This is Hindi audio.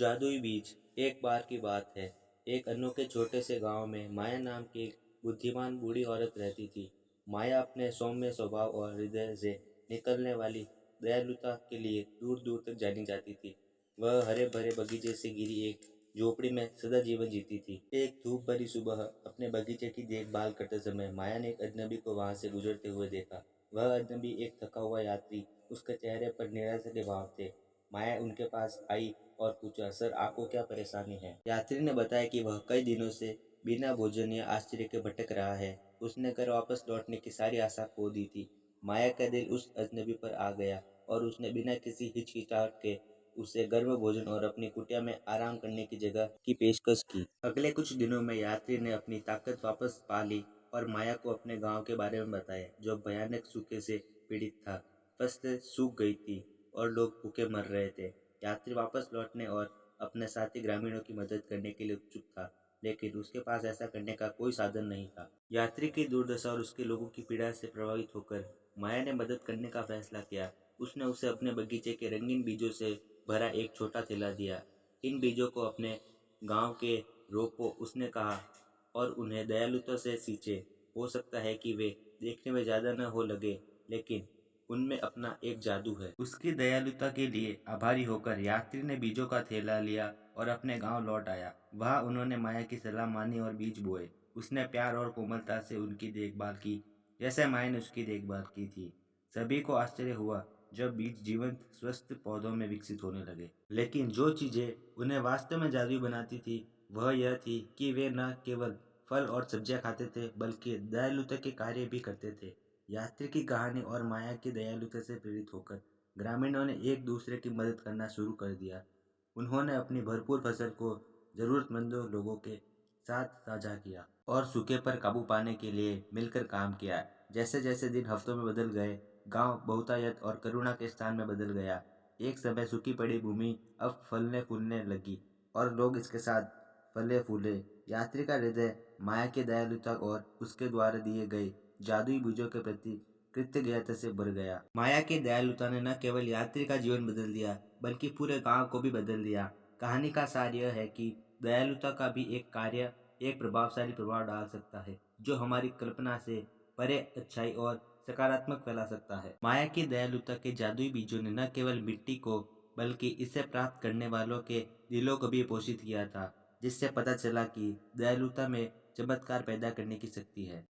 जादुई बीज। एक बार की बात है। एक अनोखे छोटे से गांव में माया नाम की एक बुद्धिमान बूढ़ी औरत रहती थी। माया अपने सौम्य स्वभाव और हृदय से निकलने वाली दयालुता के लिए दूर दूर तक जानी जाती थी। वह हरे भरे बगीचे से घिरी एक झोपड़ी में सदा जीवन जीती थी। एक धूप भरी सुबह अपने बगीचे की देखभाल करते समय माया ने एक अजनबी को वहां से गुजरते हुए देखा। वह अजनबी एक थका हुआ यात्री। उसके चेहरे पर निराशा के भाव थे। माया उनके पास आई और पूछा, सर आपको क्या परेशानी है? यात्री ने बताया कि वह कई दिनों से बिना भोजन या आश्चर्य के भटक रहा है। उसने घर वापस लौटने की सारी आशा खो दी थी। माया का दिल उस अजनबी पर आ गया और उसने बिना किसी हिचकिचाहट के उसे गर्म भोजन और अपनी कुटिया में आराम करने की जगह की पेशकश की। अगले कुछ दिनों में यात्री ने अपनी ताकत वापस पा ली और माया को अपने गांव के बारे में बताया, जो भयानक सूखे से पीड़ित था। फसलें सूख गई थी और लोग भूखे मर रहे थे। यात्री वापस लौटने और अपने साथी ग्रामीणों की मदद करने के लिए उत्सुक था, लेकिन उसके पास ऐसा करने का कोई साधन नहीं था। यात्री की दुर्दशा और उसके लोगों की पीड़ा से प्रभावित होकर माया ने मदद करने का फैसला किया। उसने उसे अपने बगीचे के रंगीन बीजों से भरा एक छोटा थैला दिया। इन बीजों को अपने गांव के रोपो, उसने कहा, और उन्हें दयालुता से सींचे। हो सकता है कि वे देखने में ज़्यादा न हो लगे, लेकिन उनमें अपना एक जादू है। उसकी दयालुता के लिए आभारी होकर यात्री ने बीजों का थैला लिया और अपने गांव लौट आया। वहां उन्होंने माया की सलाह मानी और बीज बोए। उसने प्यार और कोमलता से उनकी देखभाल की, जैसे माया ने उसकी देखभाल की थी। सभी को आश्चर्य हुआ जब बीज जीवंत स्वस्थ पौधों में विकसित होने लगे। लेकिन जो चीजें उन्हें वास्तव में जादुई बनाती थी, वह यह थी कि वे न केवल फल और सब्जियां खाते थे, बल्कि दयालुता के कार्य भी करते थे। यात्री की कहानी और माया की दयालुता से प्रेरित होकर ग्रामीणों ने एक दूसरे की मदद करना शुरू कर दिया। उन्होंने अपनी भरपूर फसल को जरूरतमंदों लोगों के साथ साझा किया और सूखे पर काबू पाने के लिए मिलकर काम किया। जैसे जैसे दिन हफ्तों में बदल गए, गांव बहुतायत और करुणा के स्थान में बदल गया। एक समय सूखी पड़ी भूमि अब फलने फूलने लगी और लोग इसके साथ फले फूले। यात्री का हृदय माया की दयालुता और उसके द्वारा दिए गए जादुई बीजों के प्रति कृतज्ञता से भर गया। माया की दयालुता ने न केवल यात्री का जीवन बदल दिया, बल्कि पूरे गांव को भी बदल दिया। कहानी का सार यह है कि दयालुता का भी एक कार्य एक प्रभावशाली प्रभाव डाल सकता है, जो हमारी कल्पना से परे अच्छाई और सकारात्मक फैला सकता है। माया की दयालुता के जादुई बीजों ने न केवल मिट्टी को, बल्कि इसे प्राप्त करने वालों के दिलों को भी पोषित किया था, जिससे पता चला कि दयालुता में चमत्कार पैदा करने की शक्ति है।